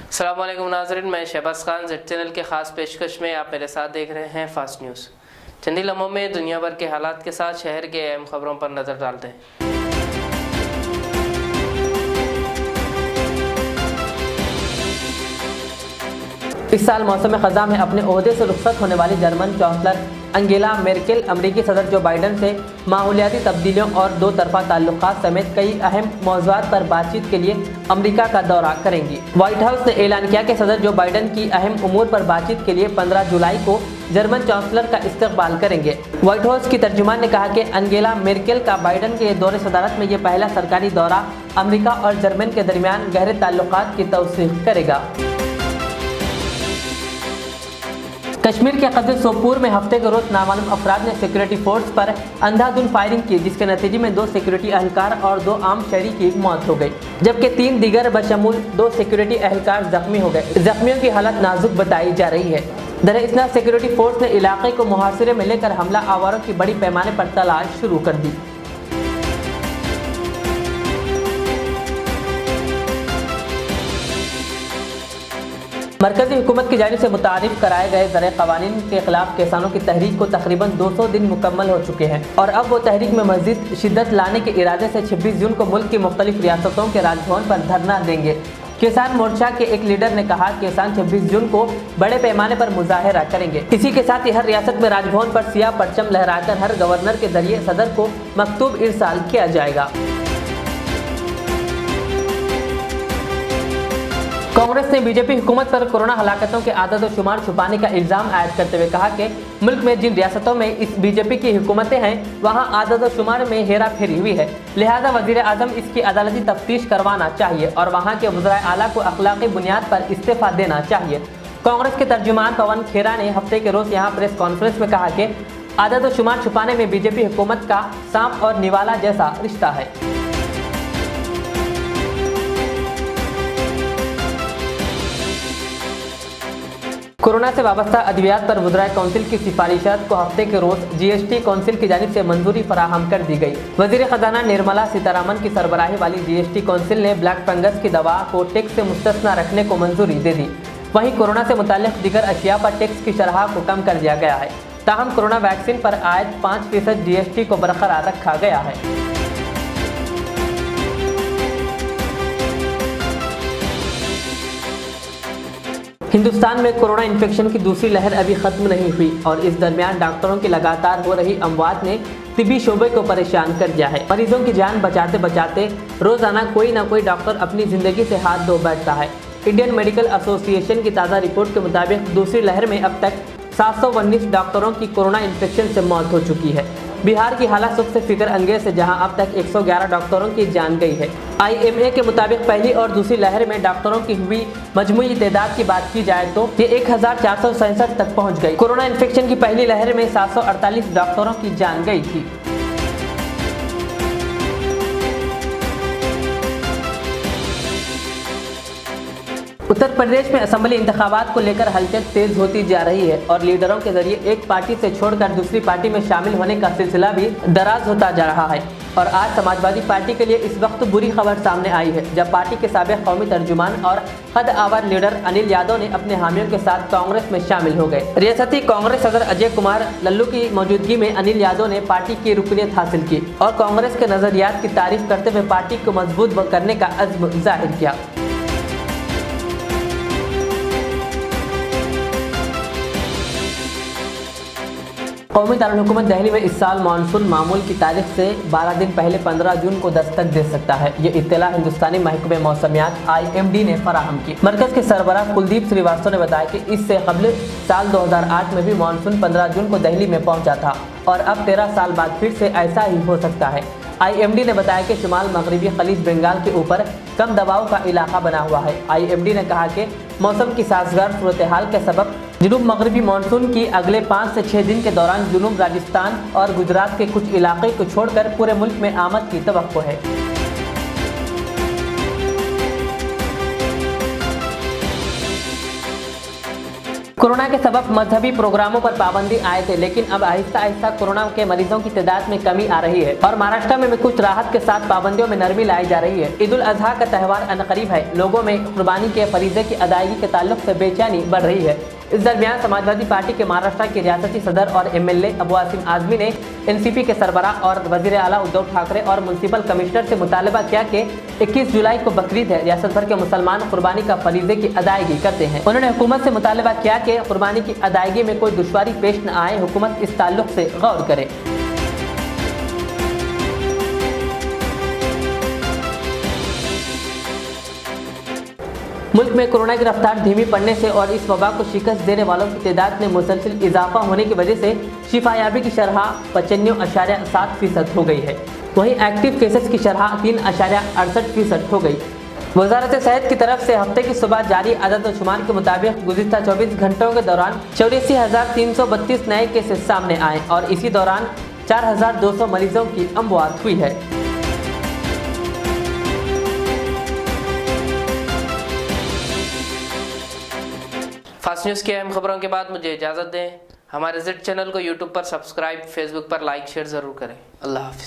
अस्सलाम वालेकुम नाज़रीन, मैं शहबाज खान जेड चैनल के ख़ास पेशकश में आप मेरे साथ देख रहे हैं फास्ट न्यूज़। चंद ही लम्हों में दुनिया भर के हालात के साथ शहर के अहम खबरों पर नज़र डालते हैं। इस साल मौसम ख़ज़ा में अपने ओहदे से रुखसत होने वाली जर्मन चांसलर अंगेला मेर्केल अमरीकी सदर जो बाइडन से माहौलियाती तब्दीलियों और दो तरफा ताल्लुकात समेत कई अहम मौज़ूआत पर बातचीत के लिए अमरीका का दौरा करेंगी। व्हाइट हाउस ने ऐलान किया कि सदर जो बाइडन की अहम उमूर पर बातचीत के लिए 15 जुलाई को जर्मन चांसलर का इस्तकबाल करेंगे। व्हाइट हाउस की तर्जुमान ने कहा कि अंगेला मेर्केल का बाइडन के दौरे सदारत में ये पहला सरकारी दौरा अमरीका और जर्मन के दरमियान गहरे ताल्लुकात की तौसीक़ करेगा। कश्मीर के कस्बे सोपोर में हफ्ते के रोज नामालूम अफराद ने सिक्योरिटी फोर्स पर अंधाधुंध फायरिंग की, जिसके नतीजे में 2 सिक्योरिटी अहलकार और 2 आम शहरी की मौत हो गई, जबकि 3 दीगर बशमूल 2 सिक्योरिटी अहलकार जख्मी हो गए। जख्मियों की हालत नाजुक बताई जा रही है। दरअसल सिक्योरिटी फोर्स ने इलाके को मुहासिरे में लेकर हमला आवारों की बड़ी पैमाने पर तलाश शुरू कर दी। मरकजी हुकूमत की जानिब से मुतारिफ कराए गए ज़र क़वानीन के खिलाफ किसानों की तहरीक को तकरीबन 200 दिन मुकम्मल हो चुके हैं और अब वो तहरीक में मज़ीद शिद्दत लाने के इरादे से 26 जून को मुल्क की मुख्तलिफ रियासतों के राजभवन पर धरना देंगे। किसान मोर्चा के एक लीडर ने कहा कि किसान 26 जून को बड़े पैमाने पर मुजाहरा करेंगे। इसी के साथ ही हर रियासत में राजभवन पर सियाह परचम लहराकर हर गवर्नर के जरिए सदर को मकतूब इरसाल किया जाएगा। कांग्रेस ने बीजेपी हुकूमत पर कोरोना हलाकतों के आदत और शुमार छुपाने का इल्ज़ाम आयद करते हुए कहा कि मुल्क में जिन रियासतों में इस बीजेपी की हुकूमतें हैं वहां आदत और शुमार में हेरा फेरी हुई है, लिहाजा वज़ीर आज़म इसकी अदालती तफ्तीश करवाना चाहिए और वहां के वज़ीर आला को अखलाकी बुनियाद पर इस्तीफ़ा देना चाहिए। कांग्रेस के तर्जुमान पवन खेरा ने हफ्ते के रोज़ यहाँ प्रेस कॉन्फ्रेंस में कहा कि आदत और शुमार छुपाने में बीजेपी हुकूमत का सांप और निवाला जैसा रिश्ता है। कोरोना से वाबस्ता अद्वियात पर वज़राए कौंसिल की सिफारिशात को हफ्ते के रोज जीएसटी कौंसिल की जानिब से मंजूरी फराहम कर दी गई। वज़ीर ख़जाना निर्मला सीतारमन की सरबराही वाली जीएसटी कौंसिल ने ब्लैक फंगस की दवा को टैक्स से मुस्तस्ना रखने को मंजूरी दे दी। वहीं कोरोना से मुताल्लिक़ दीगर अशिया पर टैक्स की शरह को कम कर दिया गया है। ताहम कोरोना वैक्सीन पर आयद 5% जीएसटी को बरकरार रखा गया है। हिंदुस्तान में कोरोना इन्फेक्शन की दूसरी लहर अभी ख़त्म नहीं हुई और इस दरमियान डॉक्टरों की लगातार हो रही अमवात ने तिबी शोबे को परेशान कर दिया है। मरीजों की जान बचाते बचाते रोज़ाना कोई ना कोई डॉक्टर अपनी ज़िंदगी से हाथ धो बैठता है। इंडियन मेडिकल एसोसिएशन की ताज़ा रिपोर्ट के मुताबिक दूसरी लहर में अब तक 719 डॉक्टरों की कोरोना इन्फेक्शन से मौत हो चुकी है। बिहार की हालत सबसे फिक्र अंगेज है, जहां अब तक 111 डॉक्टरों की जान गई है। IMA के मुताबिक पहली और दूसरी लहर में डॉक्टरों की हुई मजमूई तादाद की बात की जाए तो ये 1467 तक पहुंच गई। कोरोना इन्फेक्शन की पहली लहर में 748 डॉक्टरों की जान गई थी। उत्तर प्रदेश में असेंबली इंतखाबात को लेकर हलचल तेज होती जा रही है और लीडरों के जरिए एक पार्टी से छोड़कर दूसरी पार्टी में शामिल होने का सिलसिला भी दराज होता जा रहा है। और आज समाजवादी पार्टी के लिए इस वक्त बुरी खबर सामने आई है, जब पार्टी के साबिक़ कौमी तर्जुमान और खद आवर लीडर अनिल यादव ने अपने हामियों के साथ कांग्रेस में शामिल हो गए। रियासती कांग्रेस सदर अजय कुमार लल्लू की मौजूदगी में अनिल यादव ने पार्टी की रुकनीत हासिल की और कांग्रेस के नजरियात की तारीफ करते हुए पार्टी को मजबूत करने का अज़्म जाहिर किया। कौमी दारुल-हुकूमत दिल्ली में इस साल मानसून मामूल की तारीख से 12 दिन पहले 15 जून को दस्तक दे सकता है। ये इत्तला हिंदुस्तानी महकमे मौसमियात IMD ने फराहम की। मरकज के सरबराह कुलदीप श्रीवास्तव ने बताया कि इससे कबल साल 2008 में भी मानसून 15 जून को दिल्ली में पहुंचा था और अब 13 साल बाद फिर से ऐसा ही हो सकता है। IMD ने बताया कि शुमाल मगरबी खलीज बंगाल के ऊपर कम दबाव का इलाका बना हुआ है। IMD ने कहा कि मौसम की साजगार सूरत हाल के सबब जनूब मगरबी मानसून की अगले 5 से 6 दिन के दौरान जुनूब राजस्थान और गुजरात के कुछ इलाके को छोड़कर पूरे मुल्क में आमद की तवक्को है। कोरोना के सबब मजहबी प्रोग्रामों पर पाबंदी आए थे, लेकिन अब आहिस्ता आहिस्ता कोरोना के मरीजों की तादाद में कमी आ रही है और महाराष्ट्र में कुछ राहत के साथ पाबंदियों में नरमी लाई जा रही है। ईद उल अजहा का त्यौहार अनकरीब है। लोगों में कुर्बानी के फरीजे की अदायगी के ताल्लुक से बेचैनी बढ़ रही है। इस दरमियान समाजवादी पार्टी के महाराष्ट्र के रियासती सदर और एमएलए अबू आसिम आजमी ने एनसीपी के सरबराह और वजीर आला उद्धव ठाकरे और म्युनिसिपल कमिश्नर से मुतालबा किया कि 21 जुलाई को बकरीद है, रियासत भर के मुसलमान कुर्बानी का फरीजे की अदायगी करते हैं। उन्होंने हुकूमत से मुतालबा किया कि कुर्बानी की अदायगी में कोई दुश्वारी पेश न आए, हुकूमत इस ताल्लुक से गौर करे। मुल्क में कोरोना की रफ्तार धीमी पड़ने से और इस वबा को शिकस्त देने वालों की तादाद में मुसलसल इजाफा होने की वजह से शिफायाबी की शरह 95.7% हो गई है। वहीं एक्टिव केसेस की शरह 3.68% हो गई। वजारत सेहत की तरफ से हफ्ते की सुबह जारी आदत-ओ-शुमार के मुताबिक गुज़िश्ता 24 घंटों के दौरान 84,332 नए केसेस सामने आए और इसी दौरान 4,200 मरीजों की अमवात हुई है। फास्ट न्यूज़ की अहम खबरों के बाद मुझे इजाज़त दें। हमारे ज़ेड चैनल को यूट्यूब पर सब्सक्राइब, फेसबुक पर लाइक शेयर ज़रूर करें। अल्लाह हाफ़िज़।